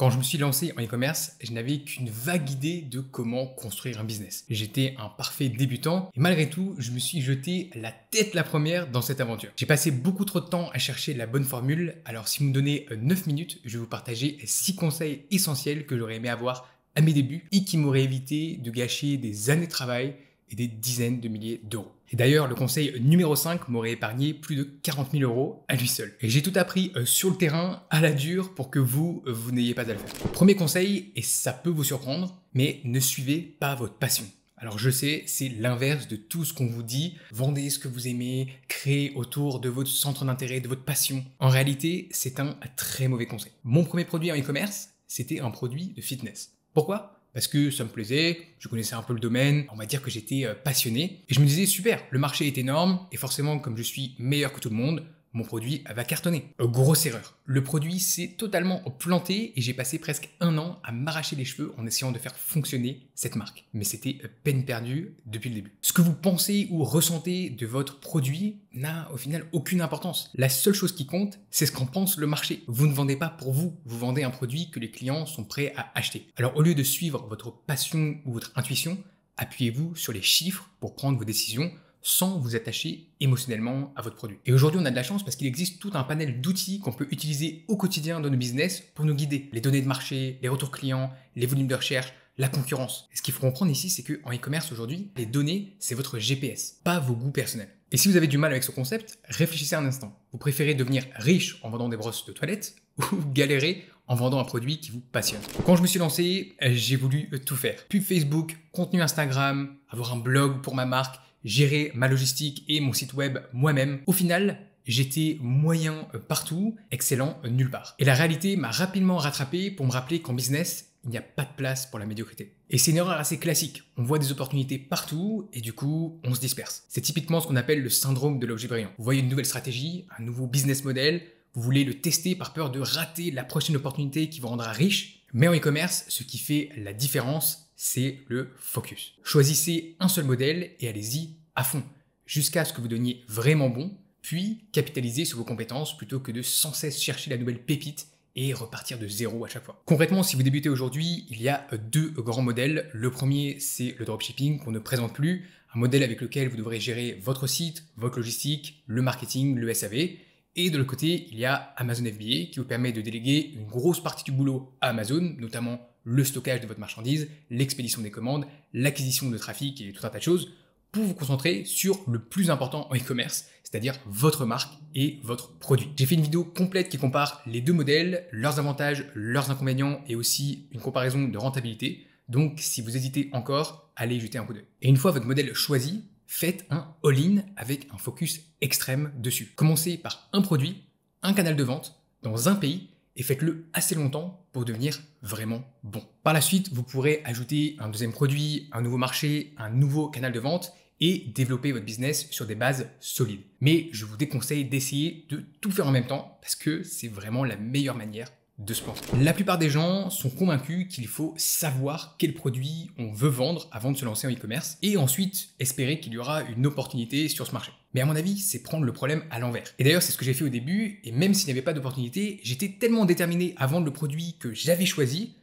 Quand je me suis lancé en e-commerce, je n'avais qu'une vague idée de comment construire un business. J'étais un parfait débutant et malgré tout, je me suis jeté la tête la première dans cette aventure. J'ai passé beaucoup trop de temps à chercher la bonne formule, alors si vous me donnez 9 minutes, je vais vous partager 6 conseils essentiels que j'aurais aimé avoir à mes débuts et qui m'auraient évité de gâcher des années de travail et des dizaines de milliers d'euros. Et d'ailleurs, le conseil numéro 5 m'aurait épargné plus de 40 000 euros à lui seul. Et j'ai tout appris sur le terrain, à la dure, pour que vous n'ayez pas à le faire. Premier conseil, et ça peut vous surprendre, mais ne suivez pas votre passion. Alors je sais, c'est l'inverse de tout ce qu'on vous dit. Vendez ce que vous aimez, créez autour de votre centre d'intérêt, de votre passion. En réalité, c'est un très mauvais conseil. Mon premier produit en e-commerce, c'était un produit de fitness. Pourquoi ? Parce que ça me plaisait, je connaissais un peu le domaine, on va dire que j'étais passionné. Et je me disais, super, le marché est énorme, et forcément, comme je suis meilleur que tout le monde, mon produit va cartonner. Grosse erreur. Le produit s'est totalement planté et j'ai passé presque 1 an à m'arracher les cheveux en essayant de faire fonctionner cette marque. Mais c'était peine perdue depuis le début. Ce que vous pensez ou ressentez de votre produit n'a au final aucune importance. La seule chose qui compte, c'est ce qu'en pense le marché. Vous ne vendez pas pour vous, vous vendez un produit que les clients sont prêts à acheter. Alors au lieu de suivre votre passion ou votre intuition, appuyez-vous sur les chiffres pour prendre vos décisions sans vous attacher émotionnellement à votre produit. Et aujourd'hui, on a de la chance parce qu'il existe tout un panel d'outils qu'on peut utiliser au quotidien dans nos business pour nous guider. Les données de marché, les retours clients, les volumes de recherche, la concurrence. Et ce qu'il faut comprendre ici, c'est qu'en e-commerce aujourd'hui, les données, c'est votre GPS, pas vos goûts personnels. Et si vous avez du mal avec ce concept, réfléchissez un instant. Vous préférez devenir riche en vendant des brosses de toilette ou galérer en vendant un produit qui vous passionne? Quand je me suis lancé, j'ai voulu tout faire. Pub Facebook, contenu Instagram, avoir un blog pour ma marque, gérer ma logistique et mon site web moi-même. Au final, j'étais moyen partout, excellent nulle part. Et la réalité m'a rapidement rattrapé pour me rappeler qu'en business, il n'y a pas de place pour la médiocrité. Et c'est une erreur assez classique. On voit des opportunités partout et du coup, on se disperse. C'est typiquement ce qu'on appelle le syndrome de l'objet brillant. Vous voyez une nouvelle stratégie, un nouveau business model, vous voulez le tester par peur de rater la prochaine opportunité qui vous rendra riche. Mais en e-commerce, ce qui fait la différence, c'est le focus. Choisissez un seul modèle et allez-y à fond, jusqu'à ce que vous deveniez vraiment bon, puis capitalisez sur vos compétences plutôt que de sans cesse chercher la nouvelle pépite et repartir de zéro à chaque fois. Concrètement, si vous débutez aujourd'hui, il y a 2 grands modèles. Le premier, c'est le dropshipping qu'on ne présente plus, un modèle avec lequel vous devrez gérer votre site, votre logistique, le marketing, le SAV. Et de l'autre côté, il y a Amazon FBA qui vous permet de déléguer une grosse partie du boulot à Amazon, notamment le stockage de votre marchandise, l'expédition des commandes, l'acquisition de trafic et tout un tas de choses, pour vous concentrer sur le plus important en e-commerce, c'est-à-dire votre marque et votre produit. J'ai fait une vidéo complète qui compare les 2 modèles, leurs avantages, leurs inconvénients et aussi une comparaison de rentabilité. Donc si vous hésitez encore, allez jeter un coup d'œil. Et une fois votre modèle choisi, faites un all-in avec un focus extrême dessus. Commencez par un produit, un canal de vente dans un pays et faites-le assez longtemps pour devenir vraiment bon. Par la suite, vous pourrez ajouter un deuxième produit, un nouveau marché, un nouveau canal de vente et développer votre business sur des bases solides. Mais je vous déconseille d'essayer de tout faire en même temps parce que c'est vraiment la meilleure manière de se planter. La plupart des gens sont convaincus qu'il faut savoir quel produit on veut vendre avant de se lancer en e-commerce et ensuite espérer qu'il y aura une opportunité sur ce marché. Mais à mon avis, c'est prendre le problème à l'envers. Et d'ailleurs, c'est ce que j'ai fait au début et même s'il n'y avait pas d'opportunité, j'étais tellement déterminé à vendre le produit que j'avais choisi,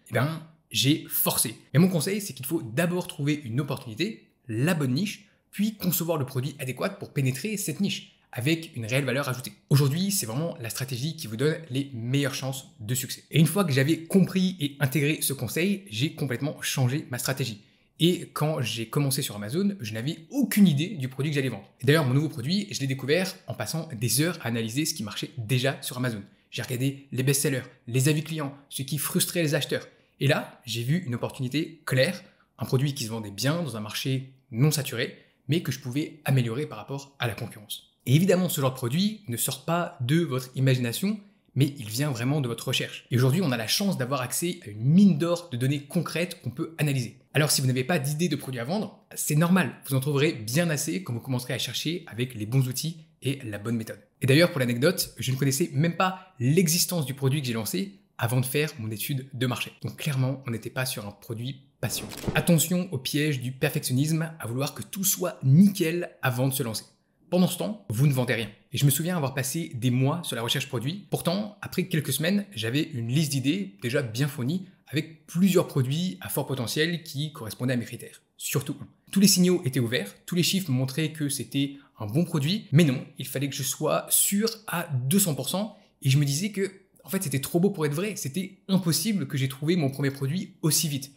j'ai forcé. Et mon conseil, c'est qu'il faut d'abord trouver une opportunité, la bonne niche, puis concevoir le produit adéquat pour pénétrer cette niche avec une réelle valeur ajoutée. Aujourd'hui, c'est vraiment la stratégie qui vous donne les meilleures chances de succès. Et une fois que j'avais compris et intégré ce conseil, j'ai complètement changé ma stratégie. Et quand j'ai commencé sur Amazon, je n'avais aucune idée du produit que j'allais vendre. Et d'ailleurs, mon nouveau produit, je l'ai découvert en passant des heures à analyser ce qui marchait déjà sur Amazon. J'ai regardé les best-sellers, les avis clients, ce qui frustrait les acheteurs. Et là, j'ai vu une opportunité claire, un produit qui se vendait bien dans un marché non saturé, mais que je pouvais améliorer par rapport à la concurrence. Et évidemment, ce genre de produit ne sort pas de votre imagination, mais il vient vraiment de votre recherche. Et aujourd'hui, on a la chance d'avoir accès à une mine d'or de données concrètes qu'on peut analyser. Alors si vous n'avez pas d'idée de produit à vendre, c'est normal, vous en trouverez bien assez quand vous commencerez à chercher avec les bons outils et la bonne méthode. Et d'ailleurs, pour l'anecdote, je ne connaissais même pas l'existence du produit que j'ai lancé avant de faire mon étude de marché. Donc clairement, on n'était pas sur un produit passion. Attention au piège du perfectionnisme, à vouloir que tout soit nickel avant de se lancer. Pendant ce temps, vous ne vendez rien. Et je me souviens avoir passé des mois sur la recherche produit. Pourtant, après quelques semaines, j'avais une liste d'idées déjà bien fournie avec plusieurs produits à fort potentiel qui correspondaient à mes critères. Surtout un. Tous les signaux étaient ouverts, tous les chiffres me montraient que c'était un bon produit, mais non, il fallait que je sois sûr à 200%. Et je me disais que, en fait, c'était trop beau pour être vrai. C'était impossible que j'ai trouvé mon premier produit aussi vite.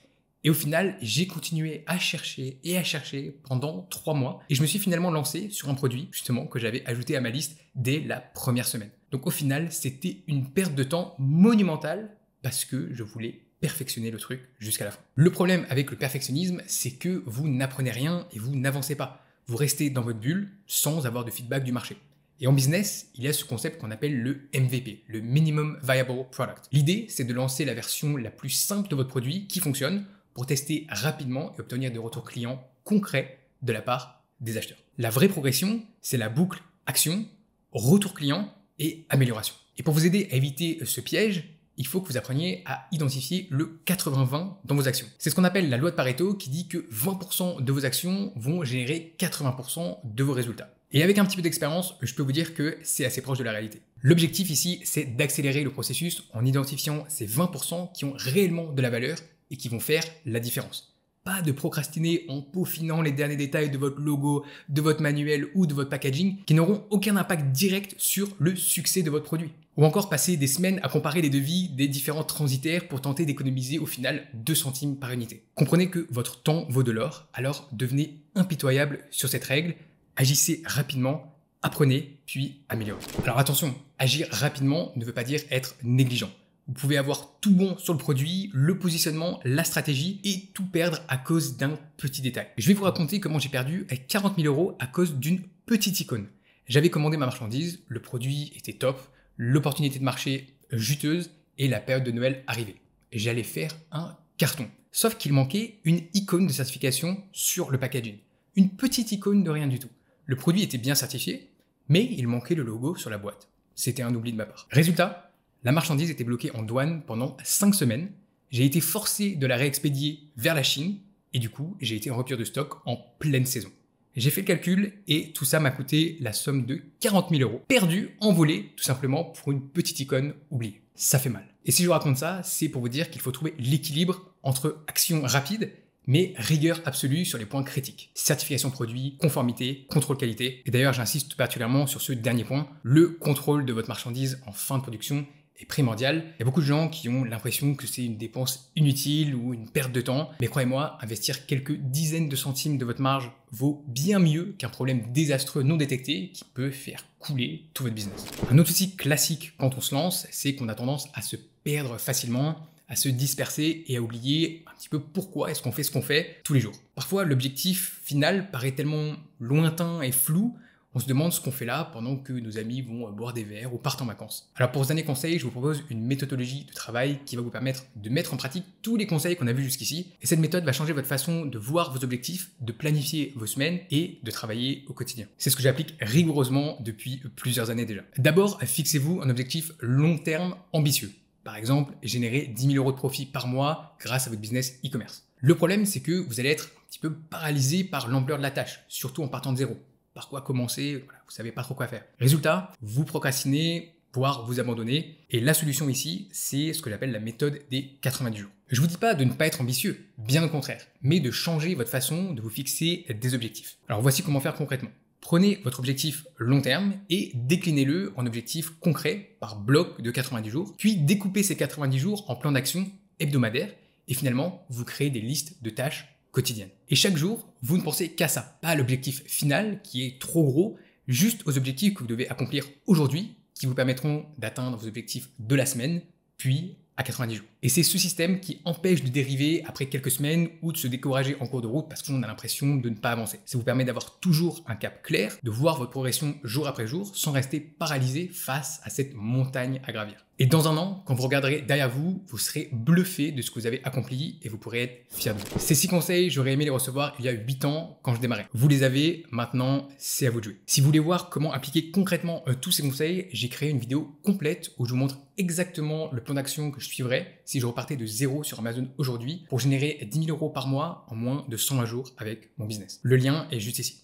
Et au final, j'ai continué à chercher pendant 3 mois. Et je me suis finalement lancé sur un produit, justement, que j'avais ajouté à ma liste dès la première semaine. Donc au final, c'était une perte de temps monumentale parce que je voulais perfectionner le truc jusqu'à la fin. Le problème avec le perfectionnisme, c'est que vous n'apprenez rien et vous n'avancez pas. Vous restez dans votre bulle sans avoir de feedback du marché. Et en business, il y a ce concept qu'on appelle le MVP, le Minimum Viable Product. L'idée, c'est de lancer la version la plus simple de votre produit qui fonctionne pour tester rapidement et obtenir des retours clients concrets de la part des acheteurs. La vraie progression, c'est la boucle action, retour client et amélioration. Et pour vous aider à éviter ce piège, il faut que vous appreniez à identifier le 80-20 dans vos actions. C'est ce qu'on appelle la loi de Pareto qui dit que 20% de vos actions vont générer 80% de vos résultats. Et avec un petit peu d'expérience, je peux vous dire que c'est assez proche de la réalité. L'objectif ici, c'est d'accélérer le processus en identifiant ces 20% qui ont réellement de la valeur et qui vont faire la différence. Pas de procrastiner en peaufinant les derniers détails de votre logo, de votre manuel ou de votre packaging qui n'auront aucun impact direct sur le succès de votre produit. Ou encore passer des semaines à comparer les devis des différents transitaires pour tenter d'économiser au final 2 centimes par unité. Comprenez que votre temps vaut de l'or, alors devenez impitoyable sur cette règle, agissez rapidement, apprenez, puis améliorez. Alors attention, agir rapidement ne veut pas dire être négligent. Vous pouvez avoir tout bon sur le produit, le positionnement, la stratégie et tout perdre à cause d'un petit détail. Je vais vous raconter comment j'ai perdu 40 000 € à cause d'une petite icône. J'avais commandé ma marchandise, le produit était top, l'opportunité de marché juteuse et la période de Noël arrivait. J'allais faire un carton. Sauf qu'il manquait une icône de certification sur le packaging. Une petite icône de rien du tout. Le produit était bien certifié, mais il manquait le logo sur la boîte. C'était un oubli de ma part. Résultat, la marchandise était bloquée en douane pendant 5 semaines. J'ai été forcé de la réexpédier vers la Chine et du coup, j'ai été en rupture de stock en pleine saison. J'ai fait le calcul et tout ça m'a coûté la somme de 40 000 € perdus, envolés, tout simplement pour une petite icône oubliée. Ça fait mal. Et si je vous raconte ça, c'est pour vous dire qu'il faut trouver l'équilibre entre action rapide mais rigueur absolue sur les points critiques. Certification produit, conformité, contrôle qualité. Et d'ailleurs, j'insiste particulièrement sur ce dernier point. Le contrôle de votre marchandise en fin de production est primordial. Il y a beaucoup de gens qui ont l'impression que c'est une dépense inutile ou une perte de temps. Mais croyez-moi, investir quelques dizaines de centimes de votre marge vaut bien mieux qu'un problème désastreux non détecté qui peut faire couler tout votre business. Un autre souci classique quand on se lance, c'est qu'on a tendance à se perdre facilement, à se disperser et à oublier un petit peu pourquoi est-ce qu'on fait ce qu'on fait tous les jours. Parfois, l'objectif final paraît tellement lointain et flou, on se demande ce qu'on fait là pendant que nos amis vont boire des verres ou partent en vacances. Alors pour ce dernier conseil, je vous propose une méthodologie de travail qui va vous permettre de mettre en pratique tous les conseils qu'on a vus jusqu'ici. Et cette méthode va changer votre façon de voir vos objectifs, de planifier vos semaines et de travailler au quotidien. C'est ce que j'applique rigoureusement depuis plusieurs années déjà. D'abord, fixez-vous un objectif long terme ambitieux. Par exemple, générer 10 000 € de profit par mois grâce à votre business e-commerce. Le problème, c'est que vous allez être un petit peu paralysé par l'ampleur de la tâche, surtout en partant de zéro. Par quoi commencer? Voilà, vous savez pas trop quoi faire. Résultat, vous procrastinez, voire vous abandonnez. Et la solution ici, c'est ce que j'appelle la méthode des 90 jours. Je vous dis pas de ne pas être ambitieux, bien au contraire, mais de changer votre façon de vous fixer des objectifs. Alors voici comment faire concrètement. Prenez votre objectif long terme et déclinez-le en objectifs concrets par bloc de 90 jours, puis découpez ces 90 jours en plans d'action hebdomadaires et finalement, vous créez des listes de tâches quotidiennes. Et chaque jour, vous ne pensez qu'à ça, pas à l'objectif final qui est trop gros, juste aux objectifs que vous devez accomplir aujourd'hui qui vous permettront d'atteindre vos objectifs de la semaine, puis à 90 jours. Et c'est ce système qui empêche de dériver après quelques semaines ou de se décourager en cours de route parce qu'on a l'impression de ne pas avancer. Ça vous permet d'avoir toujours un cap clair, de voir votre progression jour après jour sans rester paralysé face à cette montagne à gravir. Et dans un an, quand vous regarderez derrière vous, vous serez bluffé de ce que vous avez accompli et vous pourrez être fier de vous. Ces 6 conseils, j'aurais aimé les recevoir il y a 8 ans quand je démarrais. Vous les avez, maintenant, c'est à vous de jouer. Si vous voulez voir comment appliquer concrètement tous ces conseils, j'ai créé une vidéo complète où je vous montre exactement le plan d'action que je suivrais si je repartais de zéro sur Amazon aujourd'hui pour générer 10 000 € par mois en moins de 120 jours avec mon business. Le lien est juste ici.